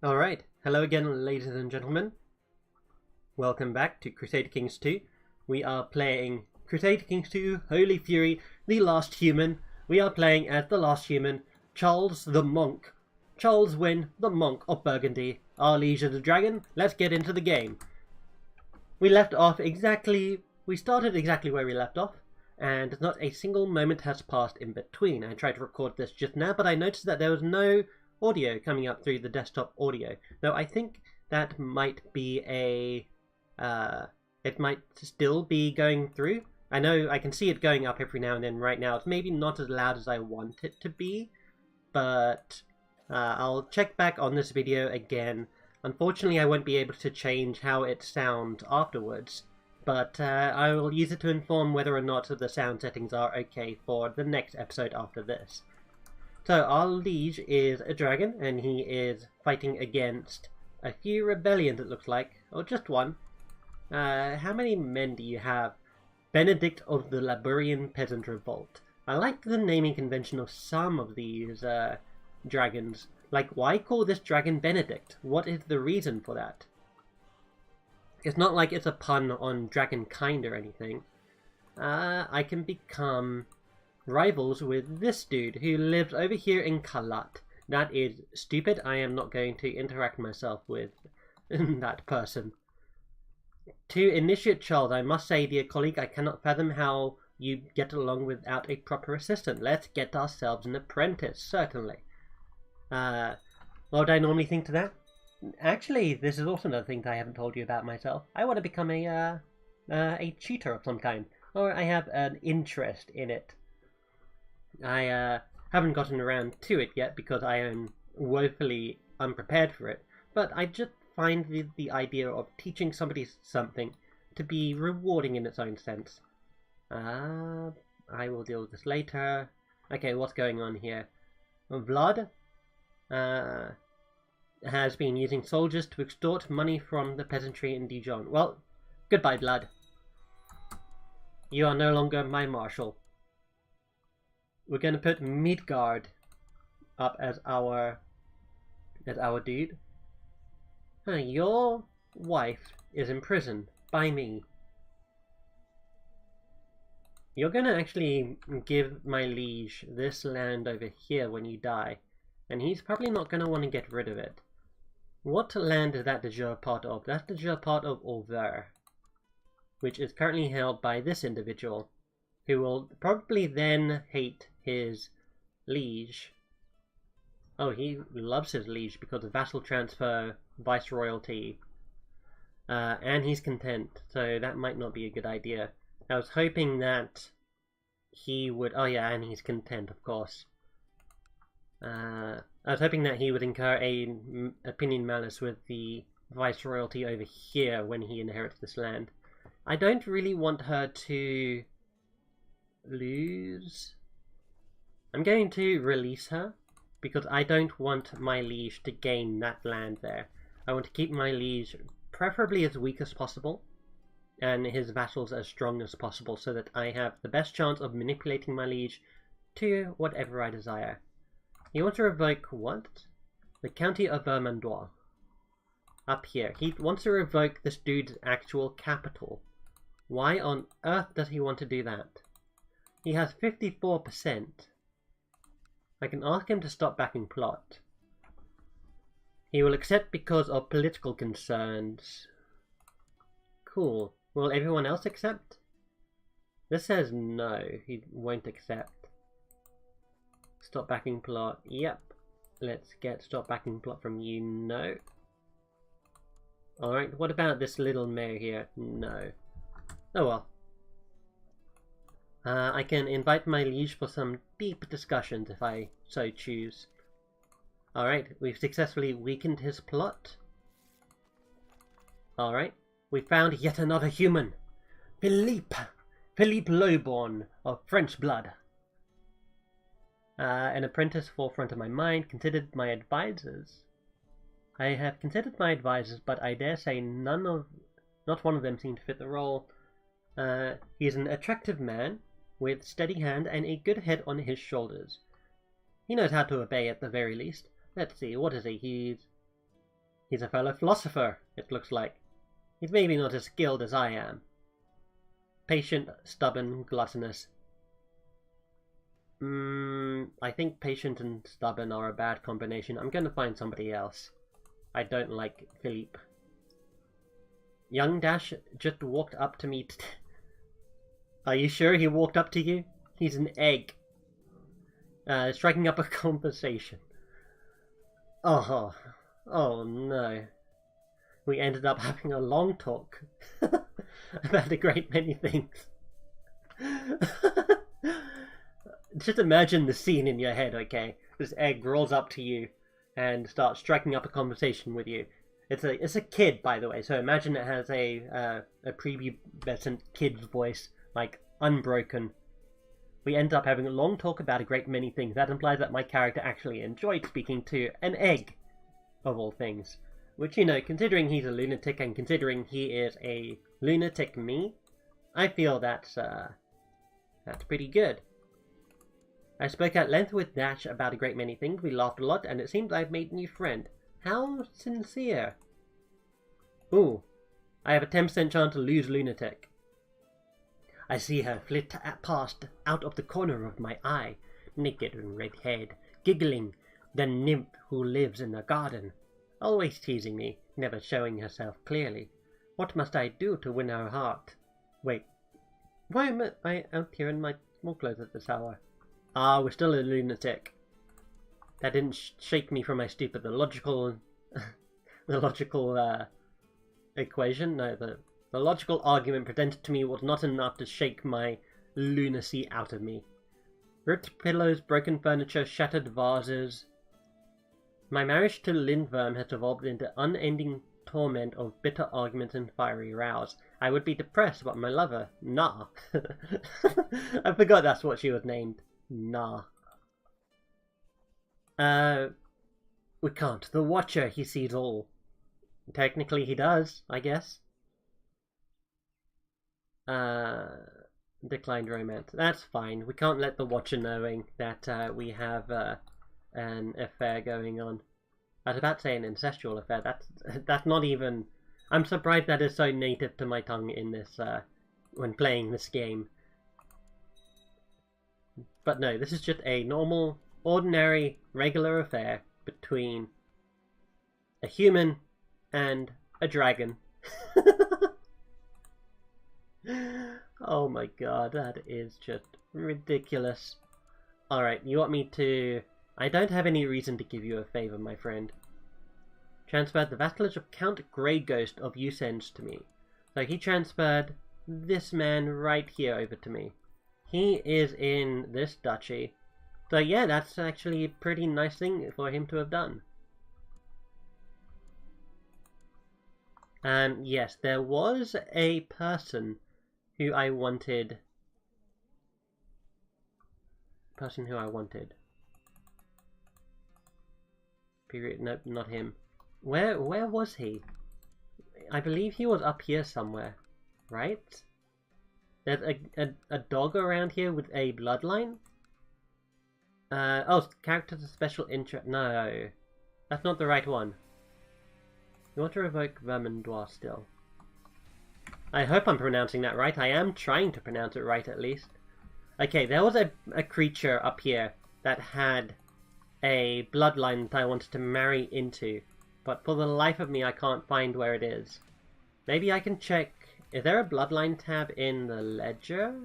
Alright, hello again ladies and gentlemen. Welcome back to Crusader Kings 2. We are playing Crusader Kings 2, Holy Fury, the Last Human. We are playing as the Last Human, Charles the Monk. Charles Wynn, the Monk of Burgundy, our liege of the dragon. Let's get into the game. We started exactly where we left off, and not a single moment has passed in between. I tried to record this just now, but I noticed that there was no audio coming up through the desktop audio. Though I think that might be it might still be going through. I know I can see it going up every now and then right now. It's maybe not as loud as I want it to be, but I'll check back on this video again. Unfortunately, I won't be able to change how it sounds afterwards, but I will use it to inform whether or not the sound settings are okay for the next episode after this. So our liege is a dragon, and he is fighting against a few rebellions, it looks like, or just one. How many men do you have? Benedict of the Laburian Peasant Revolt. I like the naming convention of some of these dragons. Like, why call this dragon Benedict? What is the reason for that? It's not like it's a pun on dragonkind or anything. I can become rivals with this dude who lives over here in Kalat. That is stupid. I am not going to interact myself with that person. To initiate Charles, I must say, dear colleague, I cannot fathom how you get along without a proper assistant. Let's get ourselves an apprentice, certainly. What would I normally think to that? Actually, this is also another thing that I haven't told you about myself. I want to become a cheater of some kind, or I have an interest in it. I haven't gotten around to it yet because I am woefully unprepared for it, but I just find the idea of teaching somebody something to be rewarding in its own sense. I will deal with this later. Okay, what's going on here? Vlad has been using soldiers to extort money from the peasantry in Dijon. Well, goodbye, Vlad. You are no longer my marshal. We're going to put Midgard up as our dude. Your wife is in prison by me. You're going to actually give my liege this land over here when you die, and he's probably not going to want to get rid of it. What land is that you're part of? That's you're part of Auvers, which is currently held by this individual, who will probably then hate his liege. Oh, he loves his liege because of vassal transfer, viceroyalty, and he's content, so that might not be a good idea. I was hoping that he would... Oh yeah, and he's content, of course. I was hoping that he would incur a opinion malice with the viceroyalty over here when he inherits this land. I don't really want her to lose. I'm going to release her because I don't want my liege to gain that land there. I want to keep my liege preferably as weak as possible and his vassals as strong as possible so that I have the best chance of manipulating my liege to whatever I desire. He wants to revoke what? The county of Vermandois. Up here. He wants to revoke this dude's actual capital. Why on earth does he want to do that? He has 54%. I can ask him to stop backing plot. He will accept because of political concerns. Cool. Will everyone else accept? This says no, he won't accept. Stop backing plot, yep. Let's get stop backing plot from you, no. Alright, what about this little mayor here? No. Oh well. I can invite my liege for some deep discussions if I so choose. Alright, we've successfully weakened his plot. Alright, we found yet another human. Philippe Lowborn of French blood. An apprentice forefront of my mind, considered my advisors. I have considered my advisors, but I dare say not one of them seem to fit the role. He is an attractive man, with steady hand and a good head on his shoulders. He knows how to obey at the very least. Let's see, what is he? He's a fellow philosopher, it looks like. He's maybe not as skilled as I am. Patient, stubborn, gluttonous. I think patient and stubborn are a bad combination. I'm gonna find somebody else. I don't like Philippe. Young Dash just walked up to me. Are you sure he walked up to you? He's an egg. Striking up a conversation. Oh no. We ended up having a long talk about a great many things. Just imagine the scene in your head, okay? This egg rolls up to you and starts striking up a conversation with you. It's a kid, by the way, so imagine it has a prepubescent kid's voice, like unbroken. We end up having a long talk about a great many things. That implies that my character actually enjoyed speaking to an egg, of all things. Which, you know, considering he's a lunatic and considering he is a lunatic me, I feel that's pretty good. I spoke at length with Dash about a great many things. We laughed a lot, and it seems I've made a new friend. How sincere. Ooh, I have a 10% chance to lose lunatic. I see her flit past out of the corner of my eye, naked and red-haired, giggling, the nymph who lives in the garden. Always teasing me, never showing herself clearly. What must I do to win her heart? Wait, why am I out here in my small clothes at this hour? Ah, we're still a lunatic. That didn't shake me from my stupor. The logical equation, no, the logical argument presented to me was not enough to shake my lunacy out of me. Ripped pillows, broken furniture, shattered vases. My marriage to Lindworm has evolved into unending torment of bitter arguments and fiery rows. I would be depressed about my lover. Nah. I forgot that's what she was named. Nah. We can't. The Watcher, he sees all. Technically he does, I guess. Declined romance. That's fine. We can't let the Watcher knowing that we have an affair going on. I was about to say an incestual affair. That's not even... I'm surprised that is so native to my tongue in this, when playing this game. But no, this is just a normal, ordinary, regular affair between a human and a dragon. Oh my god, that is just ridiculous. Alright, you want me to... I don't have any reason to give you a favour, my friend. Transferred the vassalage of Count Grey Ghost of Usens to me. So he transferred this man right here over to me. He is in this duchy. So yeah, that's actually a pretty nice thing for him to have done. Yes, there was a person who I wanted. Period. Nope, not him. Where was he? I believe he was up here somewhere, right? There's a dog around here with a bloodline? Oh, characters of special interest. No, that's not the right one. You want to revoke Vermandois still. I hope I'm pronouncing that right. I am trying to pronounce it right, at least. Okay, there was a creature up here that had a bloodline that I wanted to marry into. But for the life of me, I can't find where it is. Maybe I can check... Is there a bloodline tab in the ledger?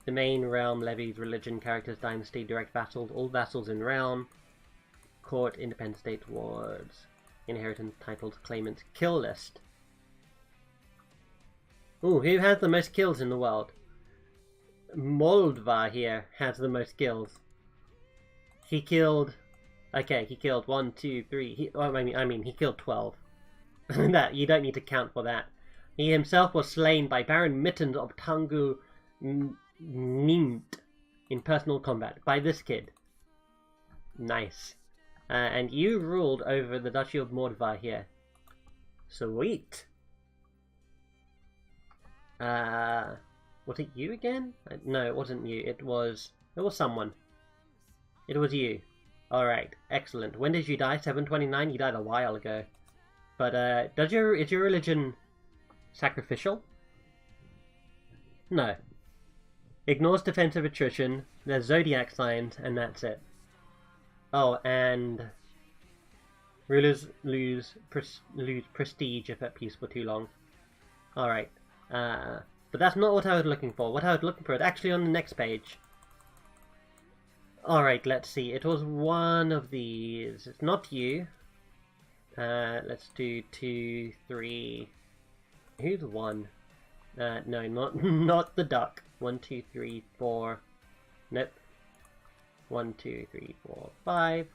The main realm, levies, religion, characters, dynasty, direct vassals, all vassals in realm, court, independent state, wards, inheritance, titles, claimants, kill list. Ooh, who has the most kills in the world? Moldva here has the most kills. He killed... Okay, he killed 1, 2, 3... I mean, he killed 12. That, you don't need to count for that. He himself was slain by Baron Mittens of Tangu Nint in personal combat by this kid. Nice. And you ruled over the Duchy of Mordva here. Sweet. Was it you again? No, it wasn't you. It was someone. It was you. Alright, excellent. When did you die? 729? You died a while ago. But is your religion sacrificial? No. Ignores defensive attrition, there's zodiac signs, and that's it. Oh, and rulers lose prestige if at peace for too long. Alright. But that's not what I was looking for. What I was looking for is actually on the next page. Alright, let's see. It was one of these. It's not you. Let's do 2, 3. Who's 1? No, not the duck. 1, 2, 3, 4. Nope. 1, 2, 3, 4, 5.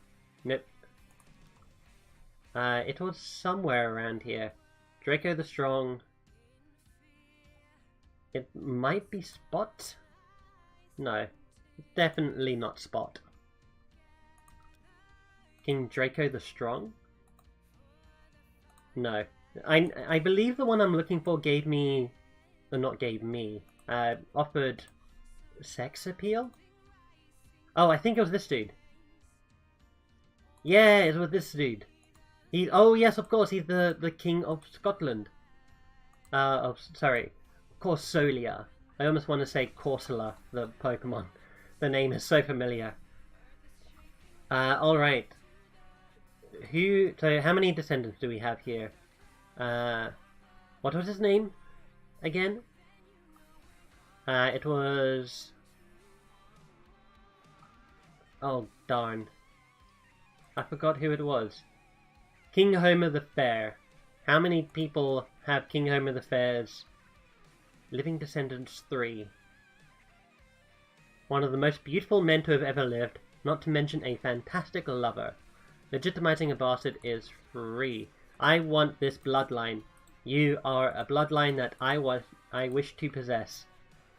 Nope. It was somewhere around here. Draco the Strong. It might be Spot? No. Definitely not Spot. King Draco the Strong? No. I believe the one I'm looking for gave me... Or not gave me. Offered sex appeal? Oh, I think it was this dude. Yeah, it was this dude. Oh yes, of course, he's the King of Scotland. Sorry, Corsolia. I almost want to say Corsola, the Pokemon. The name is so familiar. Alright. So how many descendants do we have here? What was his name again? It was... Oh, darn. I forgot who it was. King Homer the Fair. How many people have King Homer the Fair's living descendants? 3. One of the most beautiful men to have ever lived, not to mention a fantastic lover. Legitimizing a bastard is free. I want this bloodline. You are a bloodline that I wish to possess.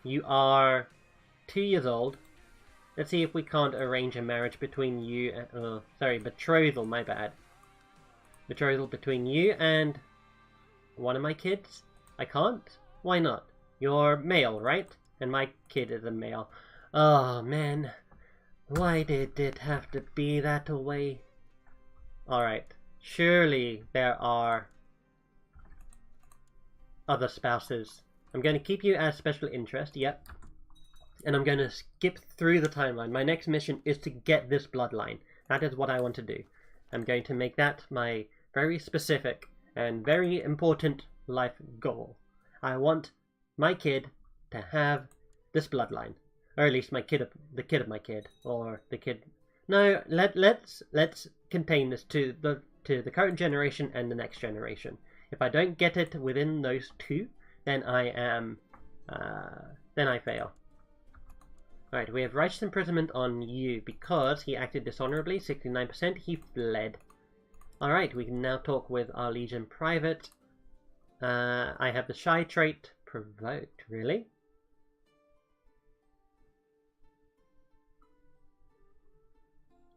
You are 2 years old. Let's see if we can't arrange a marriage between you and... sorry, betrothal, my bad. Betrothal between you and one of my kids? I can't? Why not? You're male, right? And my kid is a male. Oh, man. Why did it have to be that way? Alright. Surely there are other spouses. I'm going to keep you as special interest, yep. And I'm going to skip through the timeline. My next mission is to get this bloodline. That is what I want to do. I'm going to make that my very specific and very important life goal. I want my kid to have this bloodline. Or at least the kid of my kid. Or the kid... No, let's contain this to the current generation and the next generation. If I don't get it within those 2, then I am... then I fail. Alright, we have righteous imprisonment on you because he acted dishonorably, 69%, he fled. Alright, we can now talk with our Legion Private. I have the shy trait, provoked, really?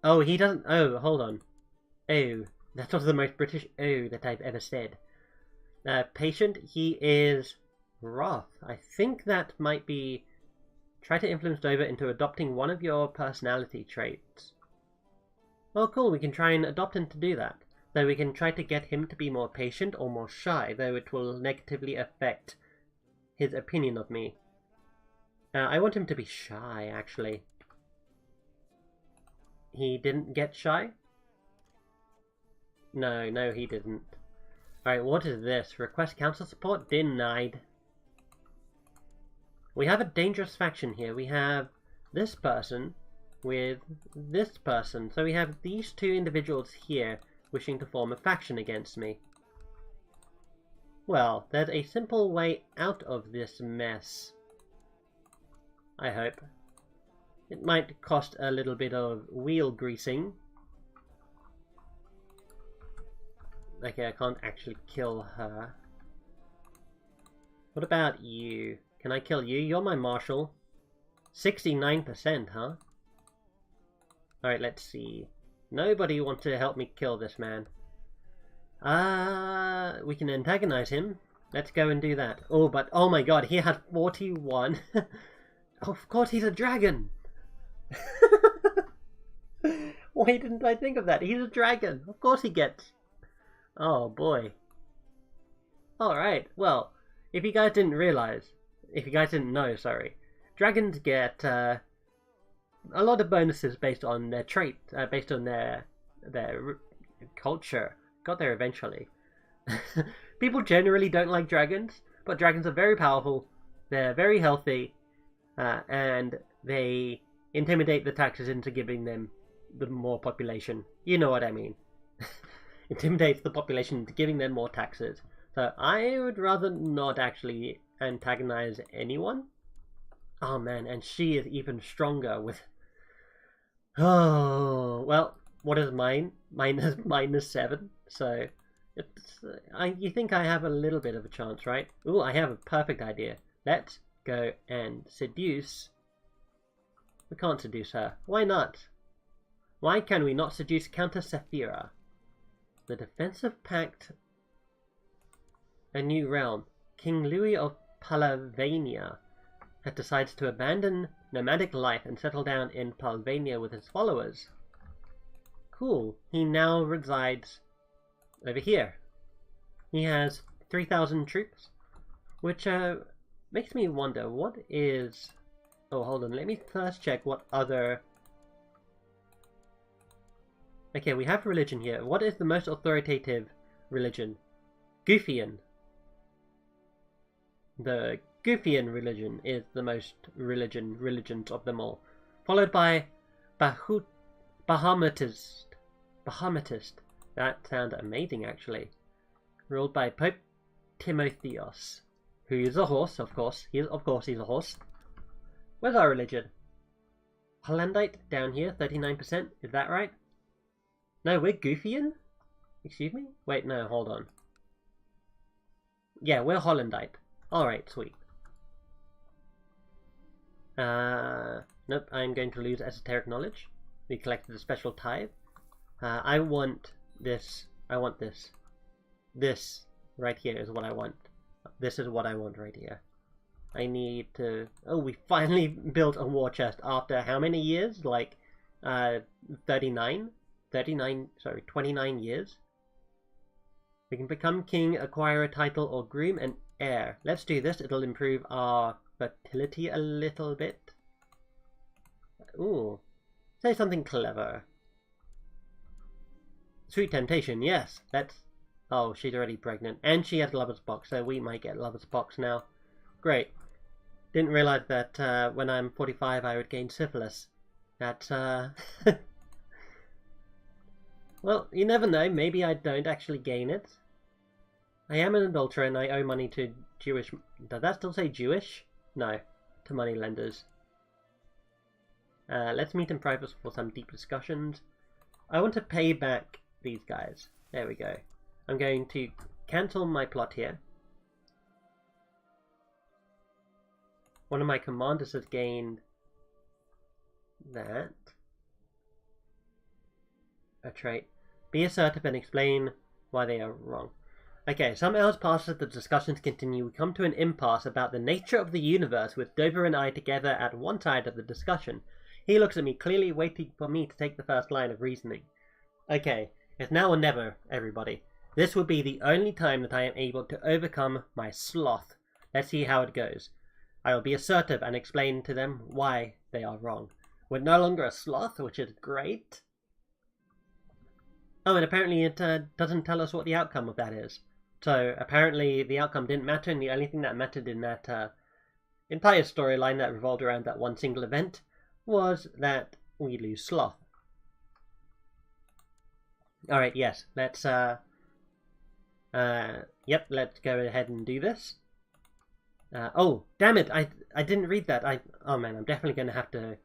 Oh, he doesn't... Oh, hold on. Oh, that was the most British oh that I've ever said. Patient, he is wrath. I think that might be... Try to influence Dover into adopting one of your personality traits. Well, cool, we can try and adopt him to do that. Though we can try to get him to be more patient or more shy, though it will negatively affect his opinion of me. I want him to be shy, actually. He didn't get shy? No, he didn't. Alright, what is this? Request council support? Denied. We have a dangerous faction here. We have this person with this person. So we have these 2 individuals here wishing to form a faction against me. Well, there's a simple way out of this mess. I hope. It might cost a little bit of wheel greasing. Okay, I can't actually kill her. What about you? Can I kill you? You're my marshal. 69%, huh? Alright, let's see. Nobody wants to help me kill this man. We can antagonize him. Let's go and do that. Oh, but oh my god, he had 41. Of course he's a dragon! Why didn't I think of that? He's a dragon. Of course he gets Oh boy. Alright, well, if you guys didn't know, sorry, dragons get a lot of bonuses based on their trait, based on their culture. Got there eventually. People generally don't like dragons, but dragons are very powerful, they're very healthy, and they intimidate the taxes into giving them the more population. You know what I mean. Intimidates the population into giving them more taxes. So I would rather not actually antagonize anyone. Oh man, and she is even stronger with... Oh, well, what is mine? Mine is -7, so... you think I have a little bit of a chance, right? Ooh, I have a perfect idea. Let's go and seduce... We can't seduce her. Why not? Why can we not seduce Countess Saphira? The defensive pact... A new realm. King Louis of Palavania had decided to abandon nomadic life and settle down in Palavania with his followers. Cool. He now resides over here. He has 3,000 troops, which makes me wonder what is... Oh, hold on. Let me first check what other... Okay, we have religion here. What is the most authoritative religion? Goofian. The Goofian religion is the most religions of them all, followed by Bahamatist. That sounds amazing, actually. Ruled by Pope Timotheos, who is a horse, of course. He's a horse. Where's our religion? Hollandite down here, 39%. Is that right? No, we're Goofian? Excuse me? Wait, no, hold on. Yeah, we're Hollandite. Alright, sweet. Nope, I'm going to lose esoteric knowledge. We collected a special tithe. I want this. I want this. This right here is what I want. This is what I want right here. I need to... Oh, we finally built a war chest after how many years? Like, 39? 29 years? We can become king, acquire a title, or groom an heir. Let's do this. It'll improve our fertility a little bit. Ooh. Say something clever. Sweet temptation, yes. Let's... Oh, she's already pregnant. And she has lover's box, so we might get lover's box now. Great. Didn't realize that when I'm 45 I would gain syphilis. That's, Well, you never know. Maybe I don't actually gain it. I am an adulterer and I owe money to Jewish... Does that still say Jewish? No. To moneylenders. Let's meet in private for some deep discussions. I want to pay back these guys. There we go. I'm going to cancel my plot here. One of my commanders has gained that. A trait. Be assertive and explain why they are wrong. Okay, some hours pass as the discussions continue. We come to an impasse about the nature of the universe, with Dover and I together at one side of the discussion. He looks at me, clearly waiting for me to take the first line of reasoning. Okay, it's now or never, everybody. This will be the only time that I am able to overcome my sloth. Let's see how it goes. I will be assertive and explain to them why they are wrong. We're no longer a sloth, which is great. Oh, and apparently it doesn't tell us what the outcome of that is. So apparently the outcome didn't matter, and the only thing that mattered in that entire storyline that revolved around that one single event was that we lose sloth. Alright, yes, let's yep, let's go ahead and do this. Oh, damn it, I didn't read that. Oh man, I'm definitely going to have to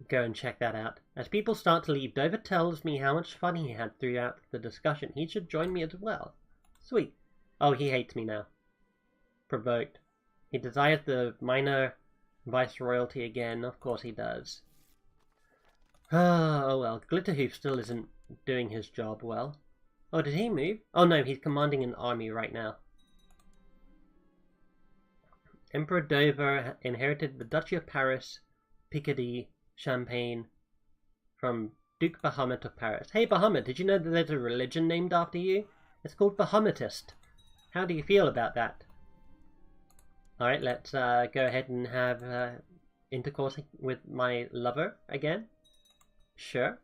go and check that out. As people start to leave, Dover tells me how much fun he had throughout the discussion. He should join me as well. Sweet. Oh, he hates me now. Provoked. He desires the minor viceroyalty again. Of course he does. Oh well, Glitterhoof still isn't doing his job well. Oh, did he move? Oh no, he's commanding an army right now. Emperor Dover inherited the Duchy of Paris, Picardy, Champagne from Duke Bahamut of Paris. Hey Bahamut, did you know that there's a religion named after you? It's called Bahamutist. How do you feel about that? Alright, let's go ahead and have intercourse with my lover again. Sure.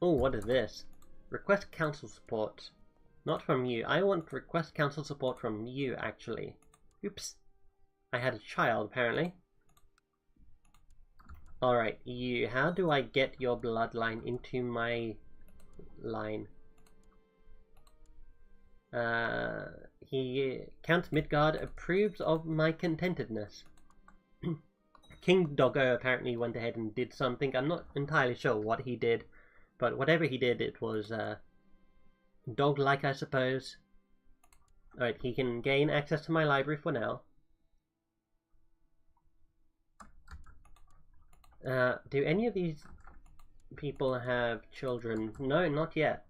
Oh, what is this? Request council support. Not from you. I want request council support from you, actually. Oops. I had a child, apparently. Alright, you. How do I get your bloodline into my line? Count Midgard approves of my contentedness. King Doggo apparently went ahead and did something. I'm not entirely sure what he did, but whatever he did, it was dog-like, I suppose. Alright, he can gain access to my library for now. Do any of these people have children? No, not yet.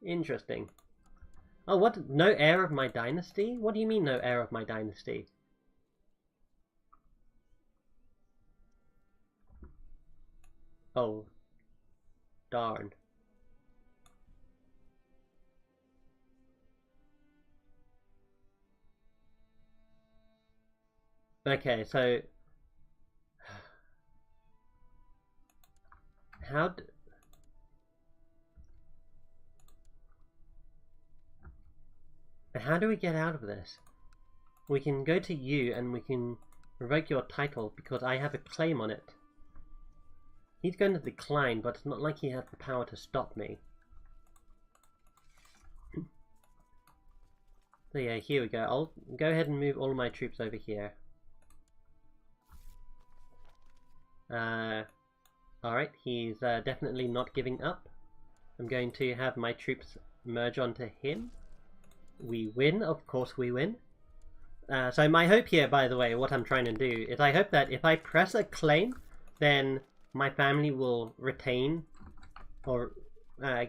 Interesting. Oh, what? No heir of my dynasty? What do you mean, no heir of my dynasty? Oh. Darn. Okay, so... How do we get out of this? We can go to you and we can revoke your title because I have a claim on it. He's going to decline, but it's not like he has the power to stop me. So yeah, here we go. I'll go ahead and move all of my troops over here. Alright, he's definitely not giving up. I'm going to have my troops merge onto him. We win, of course we win. So my hope here, by the way, what I'm trying to do, is I hope that if I press a claim, then my family will retain or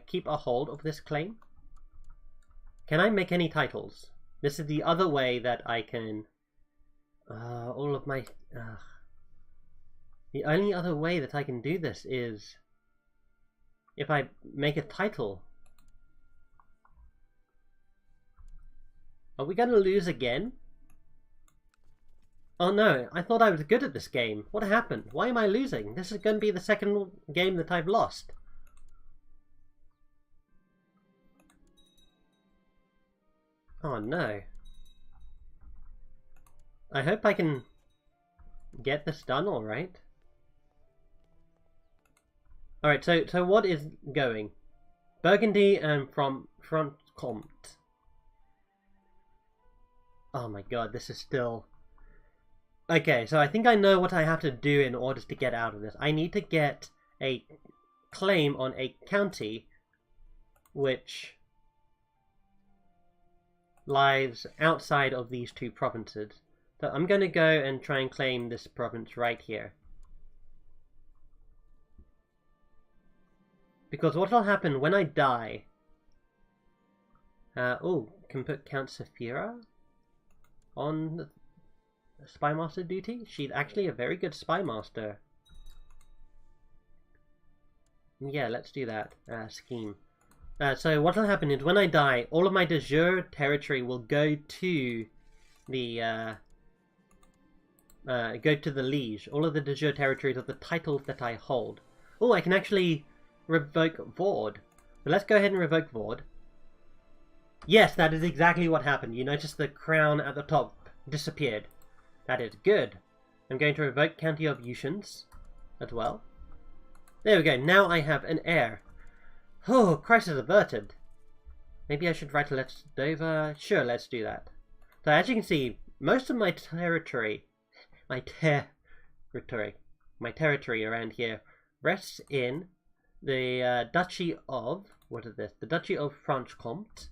keep a hold of this claim. Can I make any titles? This is the other way that I can... all of my... The only other way that I can do this is if I make a title. Are we going to lose again? Oh no, I thought I was good at this game. What happened? Why am I losing? This is going to be the second game that I've lost. Oh no. I hope I can get this done alright. Alright, so what is going? Burgundy and from Franche-Comté. Oh my god, this is still... Okay, so I think I know what I have to do in order to get out of this. I need to get a claim on a county which lies outside of these two provinces. So I'm going to go and try and claim this province right here. Because what will happen when I die... oh, can put Count Saphira on Spymaster duty? She's actually a very good Spymaster. Yeah, let's do that. Scheme. So what will happen is when I die, all of my de jure territory will go to the liege. All of the de jure territories of the titles that I hold. Oh, I can actually revoke Vord. So let's go ahead and revoke Vord. Yes, that is exactly what happened. You notice the crown at the top disappeared. That is good. I'm going to revoke County of Ushans as well. There we go. Now I have an heir. Oh, crisis averted. Maybe I should write a letter to Dover. Sure, let's do that. So as you can see, most of my territory around here rests in the Duchy of... what is this? The Duchy of Franche-Comté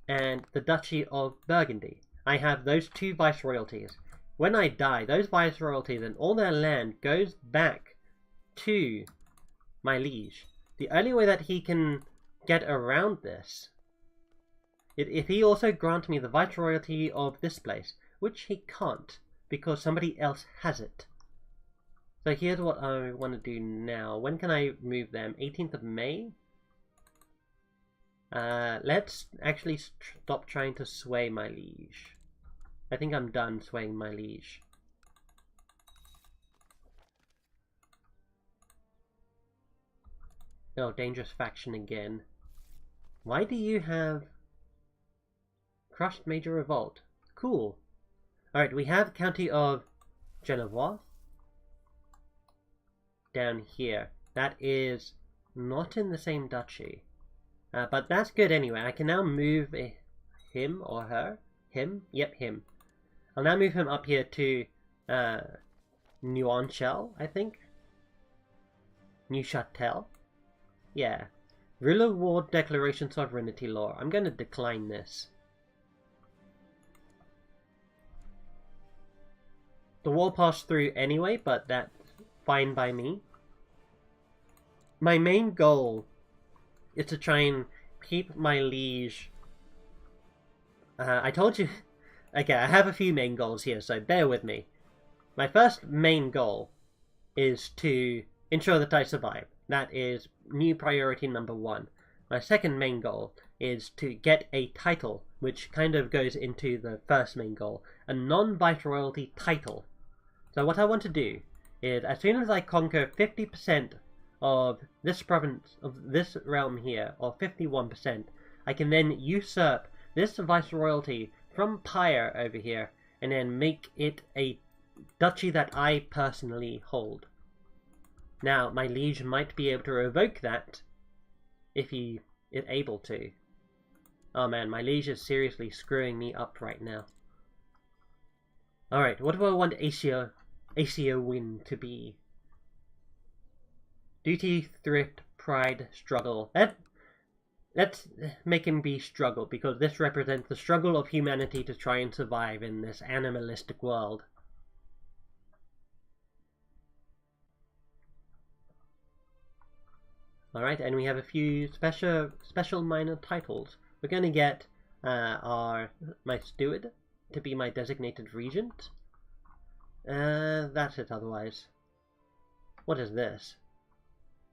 and the Duchy of Burgundy. I have those two viceroyalties. When I die, those viceroyalties and all their land goes back to my liege. The only way that he can get around this is if he also grants me the viceroyalty of this place, which he can't, because somebody else has it. So here's what I want to do now. When can I move them? 18th of May? Let's actually stop trying to sway my liege. I think I'm done swaying my liege. Oh, dangerous faction again. Why do you have crushed major revolt? Cool. Alright, we have County of Genevois down here. That is not in the same duchy. But that's good anyway. I can now move him or her. Him? Yep, him. I'll now move him up here to Neuchâtel, I think. Neuchâtel? Yeah. Ruler Ward Declaration Sovereignty Law. I'm going to decline this. The wall passed through anyway, but that's fine by me. My main goal is to try and keep my liege... I told you... Okay, I have a few main goals here, so bear with me. My first main goal is to ensure that I survive. That is new priority number 1. My second main goal is to get a title, which kind of goes into the first main goal. A non-viceroyalty title. So what I want to do is, as soon as I conquer 50% of this province, of this realm here, or 51%, I can then usurp this viceroyalty from Pyre over here, and then make it a duchy that I personally hold. Now, my liege might be able to revoke that, if he is able to. Oh man, my liege is seriously screwing me up right now. Alright, what do I want ACO Wynn to be? Duty, thrift, pride, struggle. Let's make him be struggle, because this represents the struggle of humanity to try and survive in this animalistic world. Alright, and we have a few special minor titles. We're going to get my steward to be my designated regent. That's it otherwise. What is this?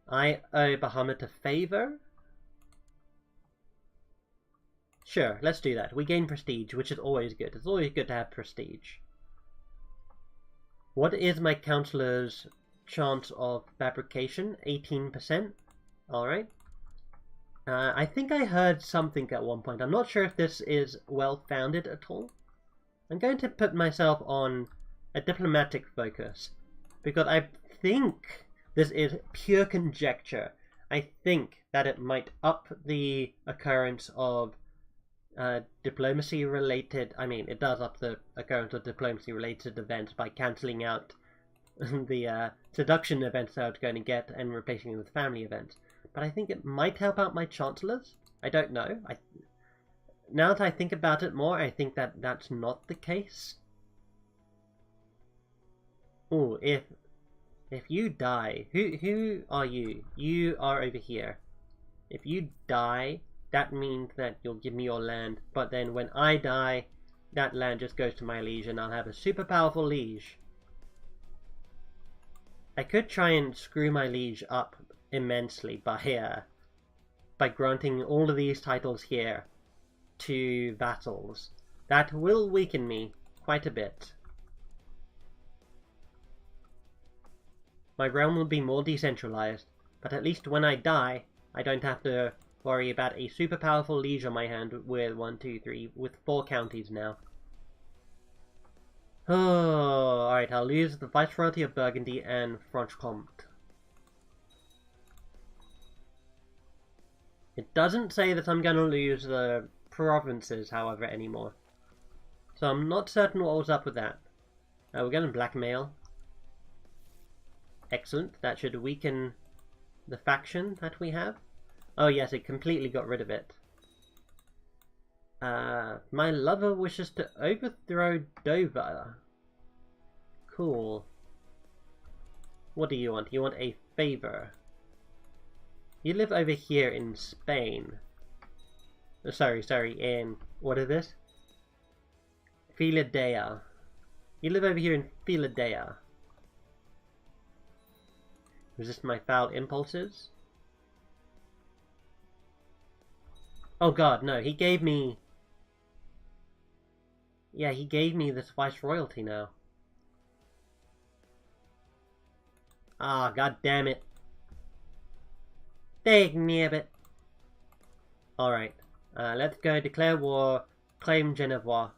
I owe Bahamut a favor? Sure, let's do that. We gain prestige, which is always good. It's always good to have prestige. What is my counselor's chance of fabrication? 18%. Alright. I think I heard something at one point. I'm not sure if this is well-founded at all. I'm going to put myself on a diplomatic focus, because I think this is pure conjecture. I think that it might up the occurrence of diplomacy-related... I mean, it does up the occurrence of diplomacy-related events by cancelling out the seduction events that I was going to get and replacing them with family events. But I think it might help out my chancellors. I don't know. Now that I think about it more, I think that that's not the case. Oh, if you die, who are you? You are over here. If you die, that means that you'll give me your land. But then when I die, that land just goes to my liege, and I'll have a super powerful liege. I could try and screw my liege up immensely by granting all of these titles here to vassals. That will weaken me quite a bit. My realm will be more decentralized, but at least when I die, I don't have to worry about a super powerful liege on my hand with 4 counties now. Oh, alright, I'll lose the Viceroyalty of Burgundy and Franche-Comté. It doesn't say that I'm going to lose the provinces, however, anymore. So I'm not certain what was up with that. We're going to blackmail. Excellent. That should weaken the faction that we have. Oh yes, it completely got rid of it. My lover wishes to overthrow Dover. Cool. What do you want? You want a favor. You live over here in Spain. Sorry, in... what is this? Philadelphia. You live over here in Philadelphia. Resist my foul impulses. Oh god, no, he gave me... Yeah, he gave me this vice royalty now. Ah, god damn it. Take me a bit. Alright, let's go declare war, claim Genevois.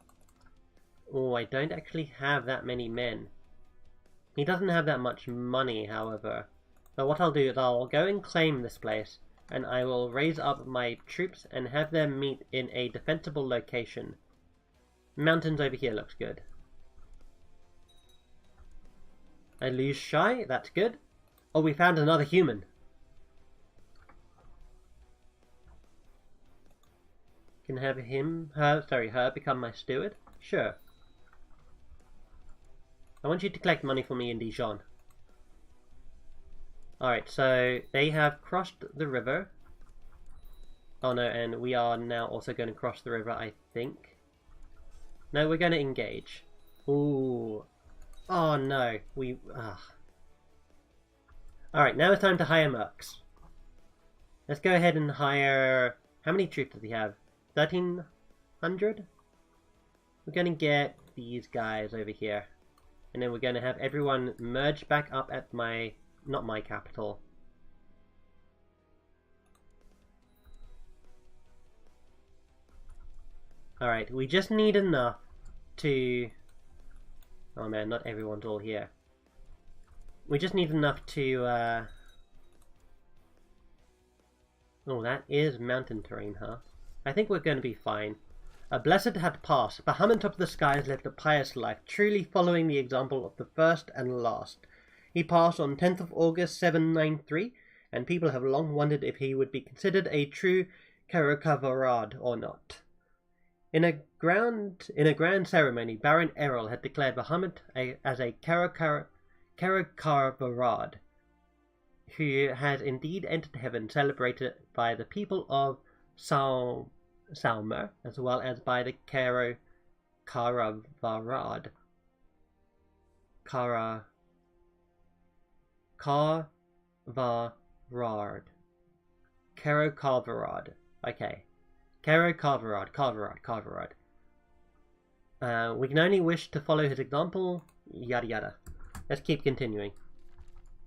Oh, I don't actually have that many men. He doesn't have that much money, however. So what I'll do is I'll go and claim this place, and I will raise up my troops and have them meet in a defensible location. Mountains over here looks good. I lose shy, that's good. Oh, we found another human. Can have her become my steward? Sure. I want you to collect money for me in Dijon. Alright, so they have crossed the river. Oh no, and we are now also going to cross the river, I think. No, we're going to engage. Ooh. Oh no, Alright, now it's time to hire mercs. Let's go ahead and hire... How many troops does he have? 1,300? We're going to get these guys over here. And then we're going to have everyone merge back up at my... Not my capital. Alright, we just need enough to... Oh man, not everyone's all here. We just need enough to... Oh, that is mountain terrain, huh? I think we're going to be fine. A blessed had passed. Bahamut of the skies lived a pious life, truly following the example of the first and last. He passed on 10th of August 793, and people have long wondered if he would be considered a true Carocavarat or not. In a grand ceremony, Baron Errol had declared Bahamut as a Carocavarat, who has indeed entered heaven, celebrated by the people of Salmer, as well as by the Caravarat. Carocavarat. Okay. Caravarat. We can only wish to follow his example, yada yada. Let's keep continuing.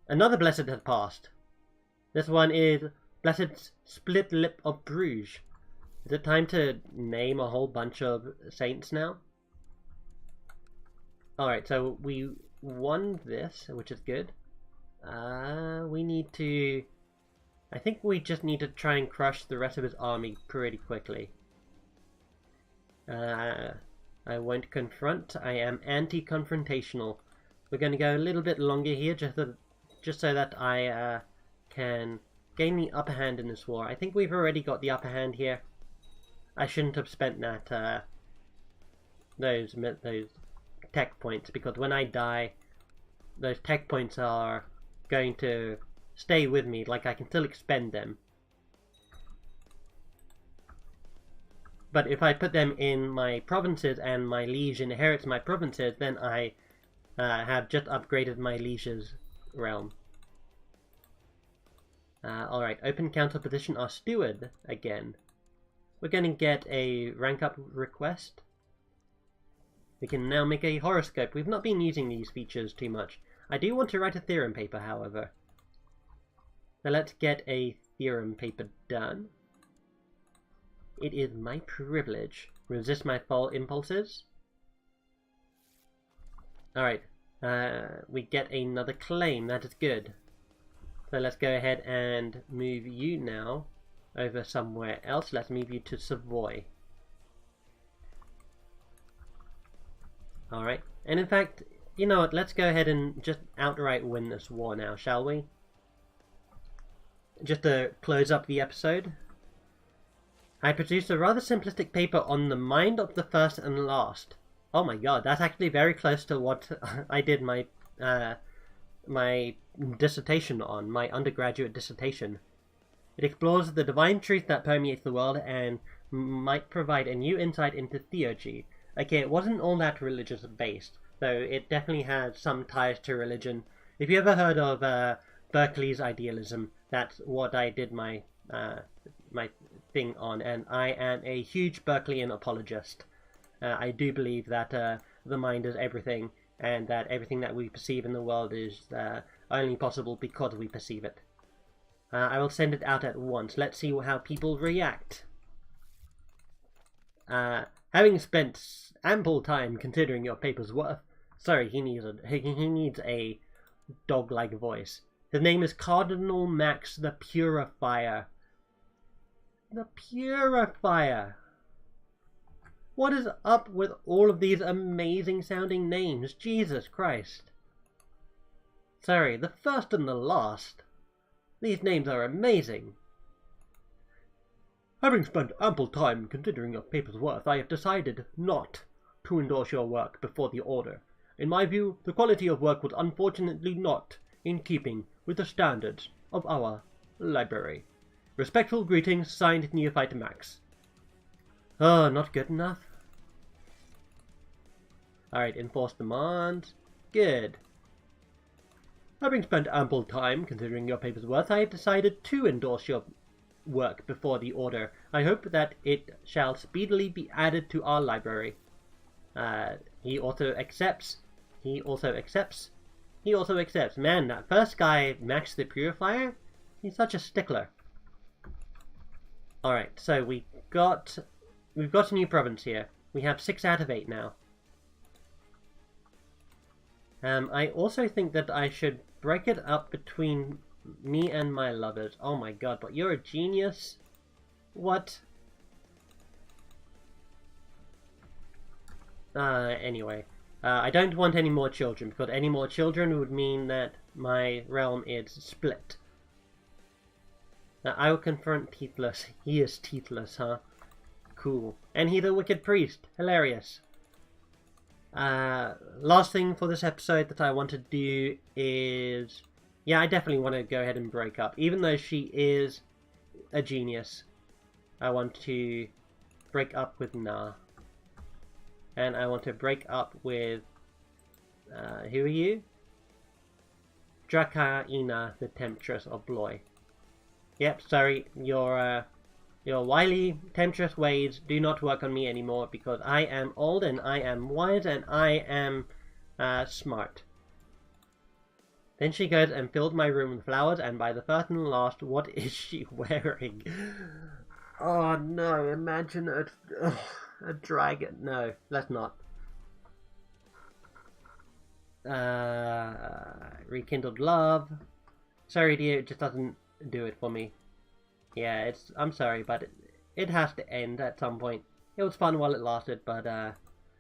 Another blessed has passed. This one is Blessed Split Lip of Bruges. Is it time to name a whole bunch of saints now? Alright, so we won this, which is good. We need to... I think we just need to try and crush the rest of his army pretty quickly. I won't confront. I am anti-confrontational. We're going to go a little bit longer here, just so that I can gain the upper hand in this war. I think we've already got the upper hand here. I shouldn't have spent that those tech points, because when I die, those tech points are going to stay with me. Like, I can still expend them. But if I put them in my provinces and my liege inherits my provinces, then I have just upgraded my liege's realm. Alright, open counter position our steward again. We're going to get a rank up request. We can now make a horoscope. We've not been using these features too much. I do want to write a theorem paper, however. So let's get a theorem paper done. It is my privilege. Resist my foul impulses. Alright, we get another claim. That is good. So let's go ahead and move you now over somewhere else. Let's move you to Savoy. Alright, and in fact, you know what, let's go ahead and just outright win this war now, shall we? Just to close up the episode. I produced a rather simplistic paper on the mind of the first and last. Oh my god, that's actually very close to what I did my my dissertation on, my undergraduate dissertation. It explores the divine truth that permeates the world and might provide a new insight into theurgy. Okay, it wasn't all that religious based, though it definitely had some ties to religion. If you ever heard of Berkeley's idealism. That's what I did my my thing on, and I am a huge Berkeleyan apologist. I do believe that the mind is everything, and that everything that we perceive in the world is only possible because we perceive it. I will send it out at once. Let's see how people react. Having spent ample time considering your paper's worth. Sorry, he needs a dog-like voice. His name is Cardinal Max the Purifier. The Purifier. What is up with all of these amazing sounding names? Jesus Christ. Sorry, the first and the last. These names are amazing. Having spent ample time considering your paper's worth, I have decided not to endorse your work before the order. In my view, the quality of work was unfortunately not in keeping with the standards of our library. Respectful greetings, signed Neophyte Max. Oh, not good enough? Alright, enforce demands. Good. Having spent ample time considering your paper's worth, I have decided to endorse your work before the order. I hope that it shall speedily be added to our library. He also accepts. He also accepts. He also accepts. Man, that first guy, Max the Purifier, he's such a stickler. Alright, so we've got a new province here. We have 6 out of 8 now. I also think that I should break it up between me and my lovers. Oh my god, but you're a genius? What? Anyway. I don't want any more children, because any more children would mean that my realm is split. Now, I will confront Teethless. He is Teethless, huh? Cool. And he's a wicked priest. Hilarious. Last thing for this episode that I want to do is... Yeah, I definitely want to go ahead and break up. Even though she is a genius, I want to break up with Na. And I want to break up with... who are you? Drakaina the Temptress of Blois. Yep, sorry, your wily, temptress ways do not work on me anymore because I am old and I am wise and I am smart. Then she goes and filled my room with flowers, and by the first and last, what is she wearing? Oh no, imagine a dragon. No, let's not. Rekindled love. Sorry dear, it just doesn't do it for me. Yeah, I'm sorry, but it has to end at some point. It was fun while it lasted, but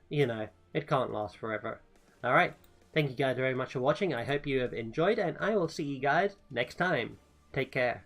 you know, it can't last forever. Alright, thank you guys very much for watching. I hope you have enjoyed, and I will see you guys next time. Take care.